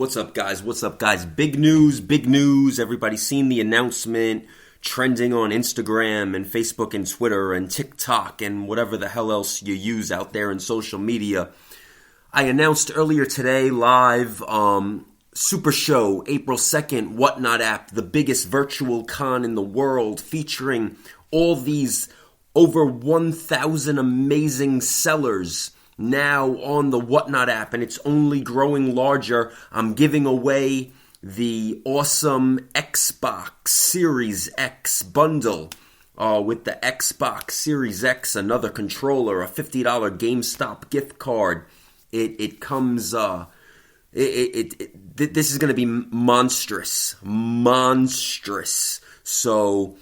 What's up, guys? What's up, guys? Big news, big news. Everybody's seen the announcement trending on Instagram and Facebook and Twitter and TikTok and whatever the hell else you use out there in social media. I announced earlier today live SUPERSHOW, April 2nd, Whatnot app, the biggest virtual con in the world, featuring all these over 1,000 amazing sellers now on the Whatnot app, and it's only growing larger. I'm giving away the awesome Xbox Series X bundle with the Xbox Series X, another controller, a $50 GameStop gift card. It comes, this is going to be monstrous. So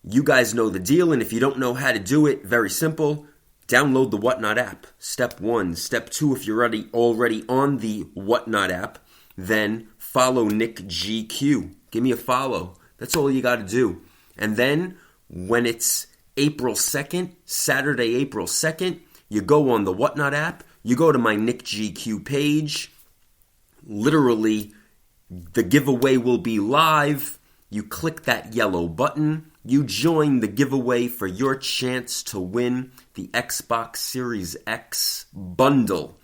you guys know the deal, and if you don't know how to do it, very simple. Download the Whatnot app. Step 1. Step 2, if you're already on the Whatnot app, then follow NICKGQ. Give me a follow. That's all you got to do. And then when it's April 2nd, Saturday, April 2nd, you go on the Whatnot app, you go to my NICKGQ page. Literally, the giveaway will be live. You click that yellow button. You join the giveaway for your chance to win the Xbox Series X bundle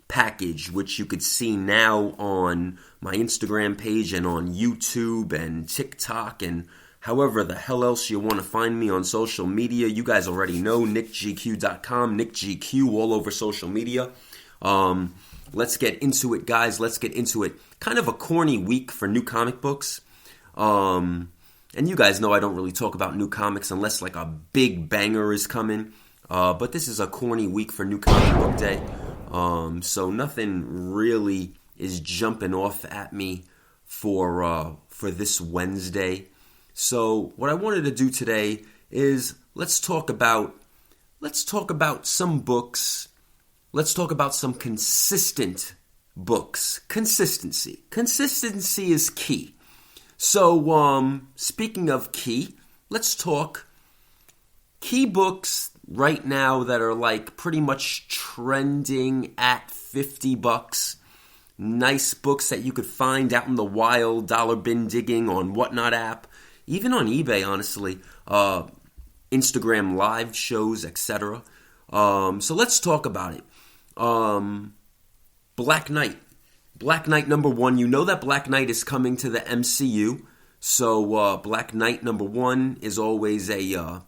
package, which you could see now on my Instagram page and on YouTube and TikTok and however the hell else you want to find me on social media. You guys already know, NICKGQ.com, NICKGQ all over social media. Let's get into it, guys. Let's get into it. Kind of a corny week for new comic books. And you guys know I don't really talk about new comics unless like a big banger is coming. But this is a corny week for New Comic Book Day. So nothing really is jumping off at me for this Wednesday. So what I wanted to do today is let's talk about some books. Let's talk about some consistent books. Consistency is key. So, speaking of key, let's talk key books right now that are like pretty much trending at $50. Nice books that you could find out in the wild, dollar bin digging on Whatnot app, even on eBay, honestly, Instagram live shows, etc. So let's talk about it. Black Knight. Black Knight #1, you know that Black Knight is coming to the MCU, so Black Knight #1 is always a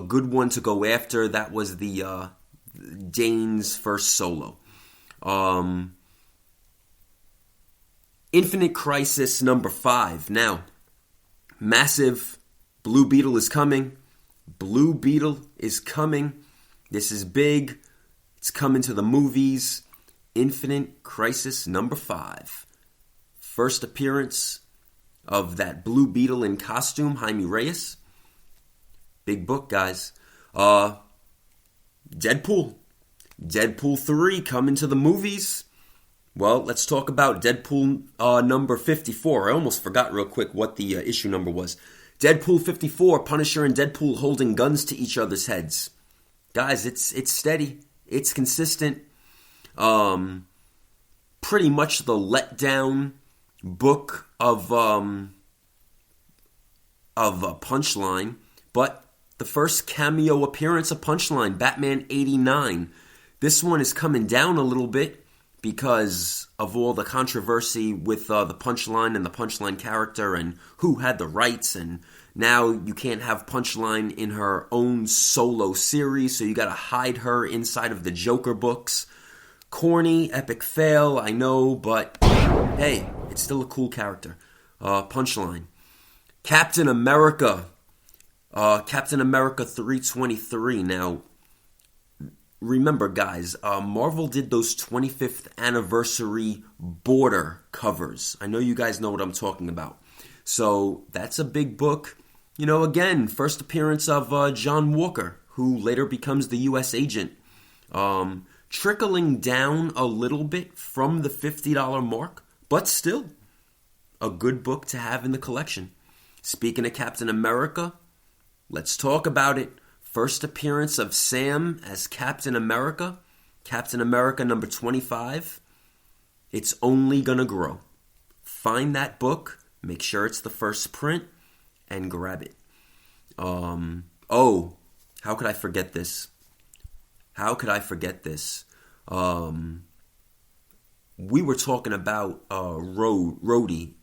good one to go after. That was the Dane's first solo. Infinite Crisis #5. Now, massive. Blue Beetle is coming. Blue Beetle is coming. This is big. It's coming to the movies. Infinite Crisis #5. First appearance of that Blue Beetle in costume, Jaime Reyes. Big book, guys. Deadpool. Deadpool 3 coming to the movies. Well, let's talk about Deadpool number 54. I almost forgot real quick what the issue number was. Deadpool 54, Punisher and Deadpool holding guns to each other's heads. Guys, it's steady. It's consistent. Pretty much the letdown book of Punchline, but the first cameo appearance of Punchline, Batman 89. This one is coming down a little bit because of all the controversy with the Punchline and the Punchline character and who had the rights, and now you can't have Punchline in her own solo series, so you gotta hide her inside of the Joker books. Corny, epic fail, I know, but hey, it's still a cool character. Punchline. Captain America. Captain America 323. Now, remember, guys, Marvel did those 25th anniversary border covers. I know you guys know what I'm talking about. So, that's a big book. You know, again, first appearance of John Walker, who later becomes the U.S. agent. Trickling down a little bit from the $50 mark, but still a good book to have in the collection. Speaking of Captain America, let's talk about it. First appearance of Sam as Captain America. Captain America #25. It's only gonna grow. find that book, make sure it's the first print, and grab it. Oh, how could I forget this? We were talking about Rhodey,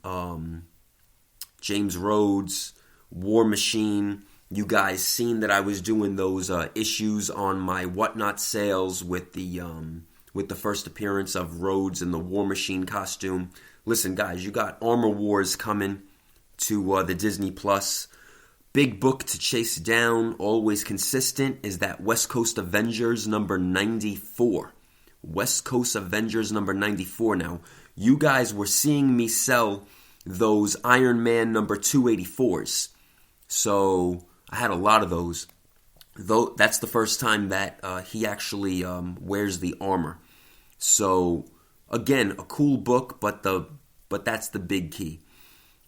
James Rhodes, War Machine. You guys seen that I was doing those issues on my Whatnot sales with the first appearance of Rhodes in the War Machine costume. Listen, guys, you got Armor Wars coming to the Disney Plus. Big book to chase down, always consistent, is that West Coast Avengers number 94. West Coast Avengers number 94. Now, you guys were seeing me sell those Iron Man number 284s. So, I had a lot of those. Though that's the first time that he actually wears the armor. So, again, a cool book, but that's the big key.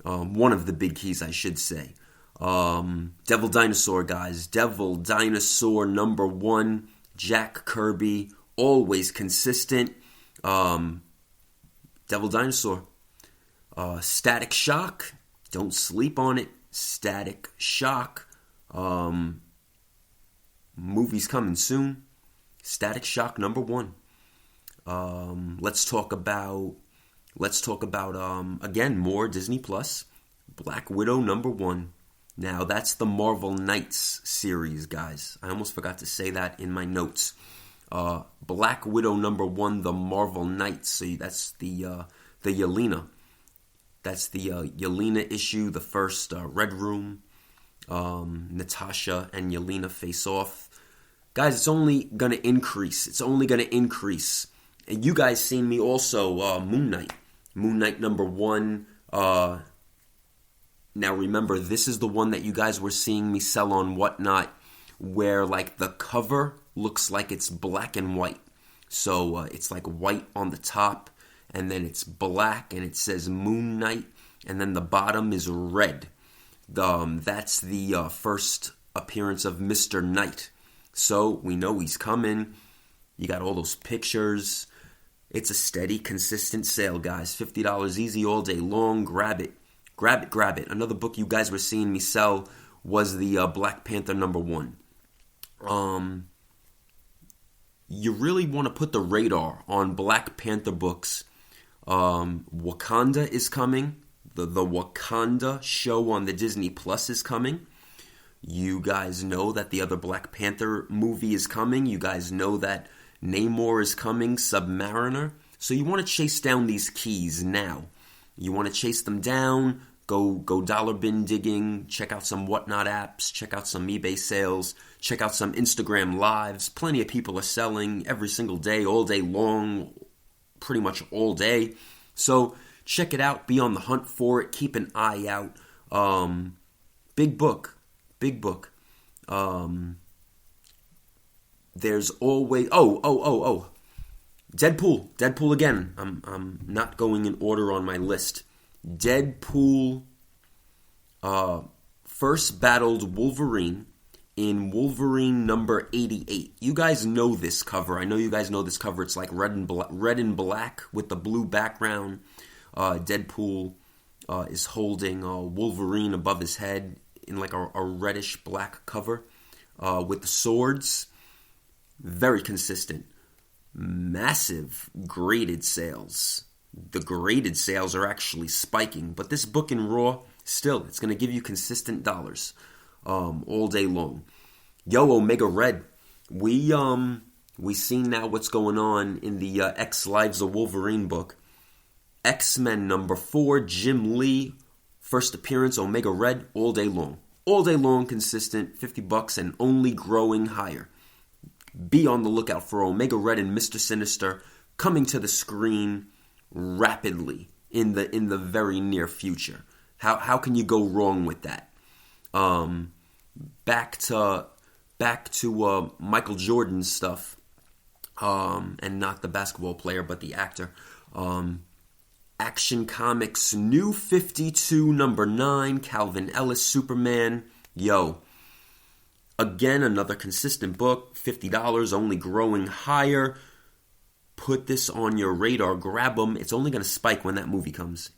One of the big keys, I should say. Devil Dinosaur, guys. Devil Dinosaur number 1. Jack Kirby, always consistent. Devil Dinosaur. Static Shock. Don't sleep on it. Static Shock. Movie's coming soon. Static Shock number 1. Let's talk about again, more Disney Plus. Black Widow number 1. Now, that's the Marvel Knights series, guys. I almost forgot to say that in my notes. Black Widow number 1, the Marvel Knights. So that's the Yelena. That's the Yelena issue, the first Red Room. Natasha and Yelena face off. Guys, it's only going to increase. And you guys seen me also, Moon Knight. Moon Knight number 1. Now remember, this is the one that you guys were seeing me sell on Whatnot, where like the cover looks like it's black and white. So it's like white on the top, and then it's black, and it says Moon Knight, and then the bottom is red. That's the first appearance of Mr. Knight. So we know he's coming. You got all those pictures. It's a steady, consistent sale, guys. $50 easy all day long. Grab it. Grab it. Another book you guys were seeing me sell was the Black Panther number 1. You really want to put the radar on Black Panther books. Wakanda is coming. The Wakanda show on the Disney Plus is coming. You guys know that the other Black Panther movie is coming. You guys know that Namor is coming, Submariner. So you want to chase down these keys now. You want to chase them down, go dollar bin digging, check out some Whatnot apps, check out some eBay sales, check out some Instagram lives. Plenty of people are selling every single day, all day long, pretty much all day. So check it out, be on the hunt for it, keep an eye out. Big book. There's always Deadpool again. I'm not going in order on my list. Deadpool first battled Wolverine in Wolverine number 88. You guys know this cover. I know you guys know this cover. It's like red and black with the blue background. Deadpool is holding Wolverine above his head in like a reddish black cover with the swords. Very consistent. Massive graded sales. The graded sales are actually spiking, but this book in Raw, still, it's going to give you consistent dollars all day long. Yo, Omega Red, we seen now what's going on in the X Lives of Wolverine book. X-Men number 4, Jim Lee, first appearance, Omega Red, all day long. All day long, consistent, $50 and only growing higher. Be on the lookout for Omega Red and Mr. Sinister coming to the screen rapidly in the very near future. How can you go wrong with that? Back to Michael Jordan's stuff, and not the basketball player, but the actor. Action Comics New 52 number 9, Calvin Ellis Superman. Yo. Again, another consistent book, $50, only growing higher. Put this on your radar, grab them. It's only going to spike when that movie comes.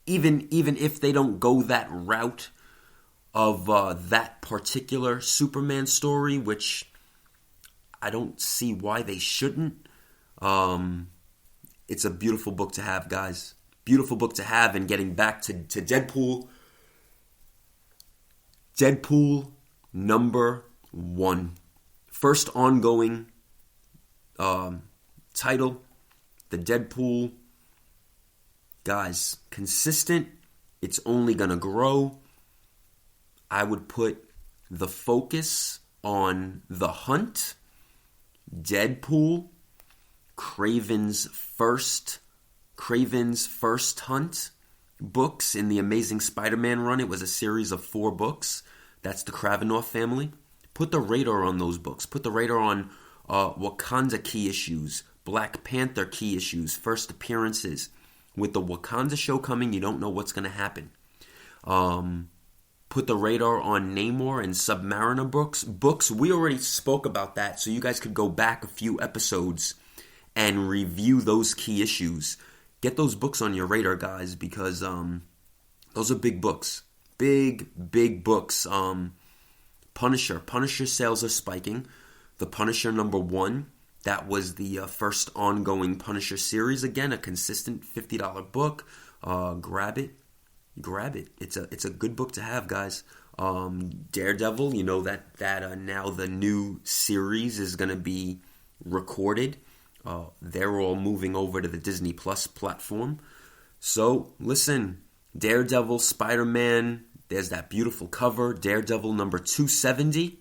even if they don't go that route of that particular Superman story, which I don't see why they shouldn't. It's a beautiful book to have, guys. Beautiful book to have. And getting back to Deadpool. Deadpool number 1. First ongoing title. The Deadpool. Guys, consistent. It's only going to grow. I would put the focus on The Hunt, Deadpool, Craven's first Hunt books in the Amazing Spider-Man run. It was a series of 4 books. That's the Kravinoff family. Put the radar on those books. Put the radar on Wakanda key issues, Black Panther key issues, first appearances. With the Wakanda show coming, you don't know what's going to happen. Put the radar on Namor and Submariner books. We already spoke about that, so you guys could go back a few episodes and review those key issues. Get those books on your radar, guys, because those are big books. Big books. Punisher sales are spiking. The Punisher number 1, that was the first ongoing Punisher series. Again, a consistent $50 book. Grab it. It's a good book to have, guys. Daredevil, you know that now the new series is going to be recorded. They're all moving over to the Disney Plus platform. So, listen, Daredevil, Spider-Man, there's that beautiful cover. Daredevil number 270.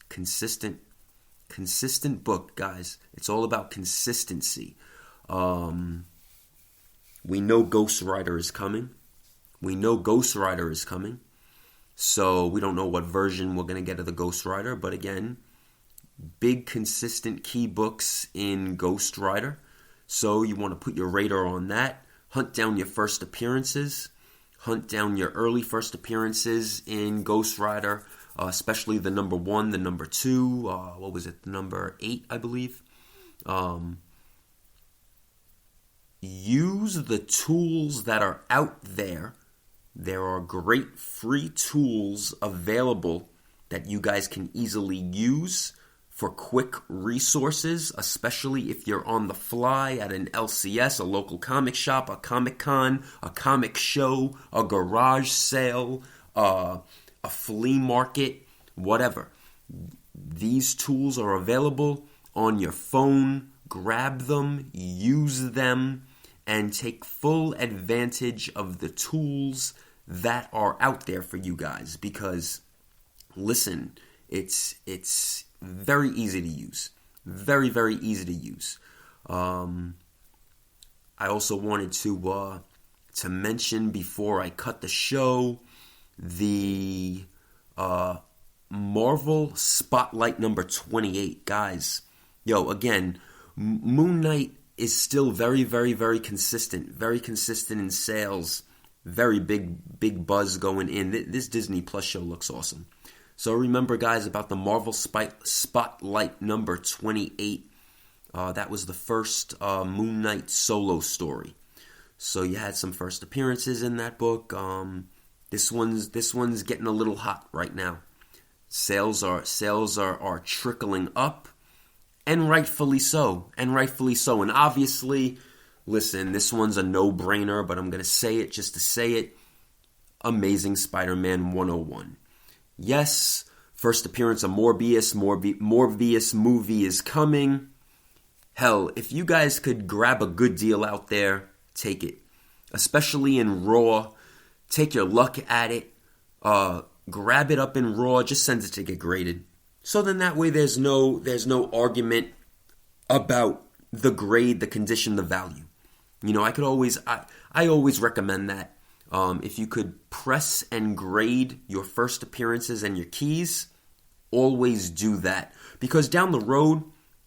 Consistent book, guys. It's all about consistency. We know Ghost Rider is coming. So we don't know what version we're going to get of the Ghost Rider. But again, big consistent key books in Ghost Rider. So you want to put your radar on that. Hunt down your first appearances. Hunt down your early first appearances in Ghost Rider. Especially the number 1, the number 2. What was it? The number 8, I believe. Use the tools that are out there. There are great free tools available that you guys can easily use for quick resources, especially if you're on the fly at an LCS, a local comic shop, a Comic-Con, a comic show, a garage sale, a flea market, whatever. These tools are available on your phone. Grab them, use them, and take full advantage of the tools that are out there for you guys. Because, listen, it's very easy to use. Very, very easy to use. I also wanted to mention before I cut the show the Marvel Spotlight number 28. Guys, again, Moon Knight is still very, very, very consistent. Very consistent in sales. Very big buzz going in. This Disney Plus show looks awesome. So remember, guys, about the Marvel Spotlight number 28. That was the first Moon Knight solo story. So you had some first appearances in that book. This one's getting a little hot right now. Sales are trickling up, and rightfully so. And obviously, listen, this one's a no-brainer, but I'm going to say it just to say it. Amazing Spider-Man 101. Yes, first appearance of Morbius. Morbius movie is coming. Hell, if you guys could grab a good deal out there, take it. Especially in Raw. Take your luck at it. Grab it up in Raw. Just send it to get graded. So then that way there's no argument about the grade, the condition, the value. I always recommend that. If you could press and grade your first appearances and your keys, always do that. Because down the road,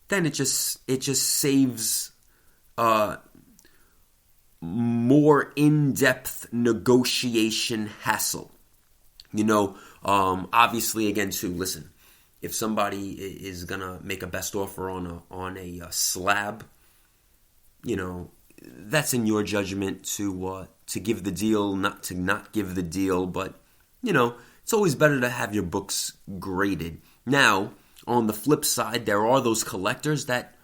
then it just saves more in-depth negotiation hassle. Obviously, again, too, listen, if somebody is going to make a best offer on a slab, that's in your judgment to give the deal, not to not give the deal. But, it's always better to have your books graded. Now, on the flip side, there are those collectors that,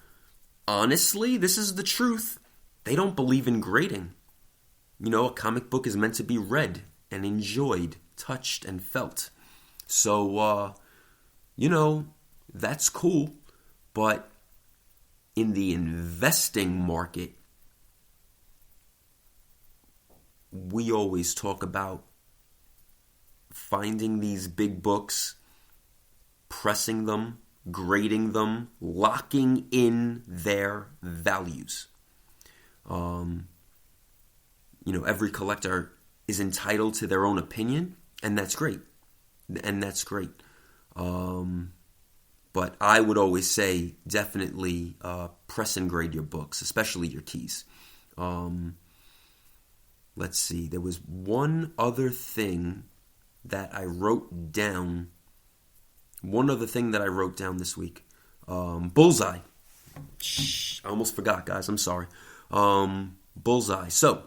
honestly, this is the truth, they don't believe in grading. A comic book is meant to be read and enjoyed, touched and felt. So, that's cool. But in the investing market, we always talk about finding these big books, pressing them, grading them, locking in their values. Every collector is entitled to their own opinion, and that's great. But I would always say definitely press and grade your books, especially your keys. Let's see. There was one other thing that I wrote down. This week. Bullseye. I almost forgot, guys. I'm sorry. Bullseye. So,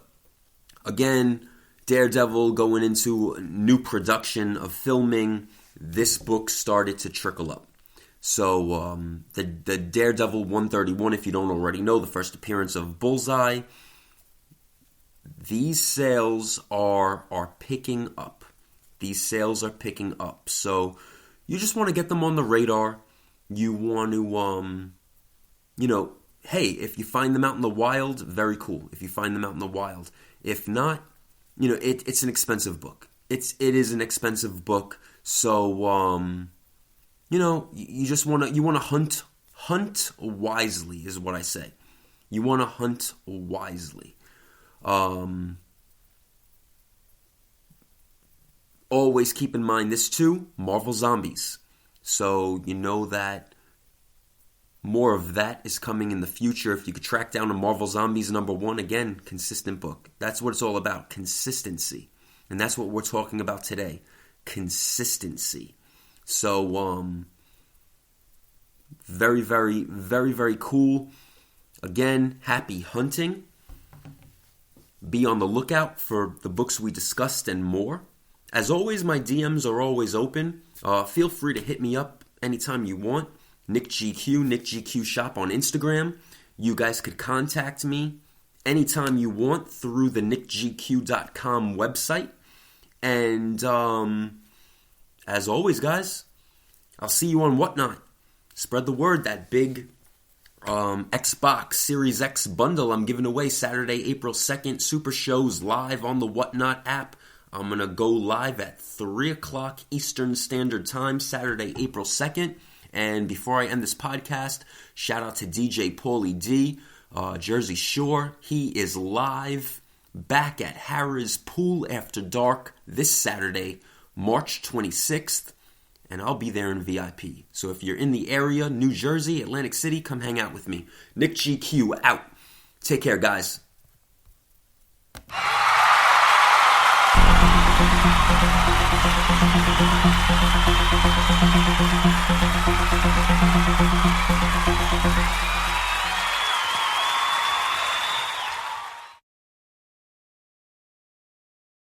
again, Daredevil going into new production of filming. This book started to trickle up. So, the Daredevil 131, if you don't already know, the first appearance of Bullseye, these sales are picking up. So, you just want to get them on the radar. You want to, hey, if you find them out in the wild, very cool. If you find them out in the wild. If not, it's an expensive book. It is an expensive book. So, you just want to hunt wisely is what I say. You want to hunt wisely. Always keep in mind this too, Marvel Zombies. So you know that more of that is coming in the future. If you could track down a Marvel Zombies #1, again, consistent book. That's what it's all about, consistency. And that's what we're talking about today, consistency. So, very, very, very, very cool. Again, happy hunting. Be on the lookout for the books we discussed and more. As always, my DMs are always open. Feel free to hit me up anytime you want. NICKGQ, NICKGQ Shop on Instagram. You guys could contact me anytime you want through the NICKGQ.com website. And as always, guys, I'll see you on Whatnot. Spread the word, that big Xbox Series X bundle I'm giving away Saturday, April 2nd. SUPERSHOW's live on the Whatnot app. I'm going to go live at 3 o'clock Eastern Standard Time, Saturday, April 2nd. And before I end this podcast, shout out to DJ Paulie D, Jersey Shore. He is live back at Harrah's Pool After Dark this Saturday, March 26th. And I'll be there in VIP. So if you're in the area, New Jersey, Atlantic City, come hang out with me. NICKGQ out. Take care, guys.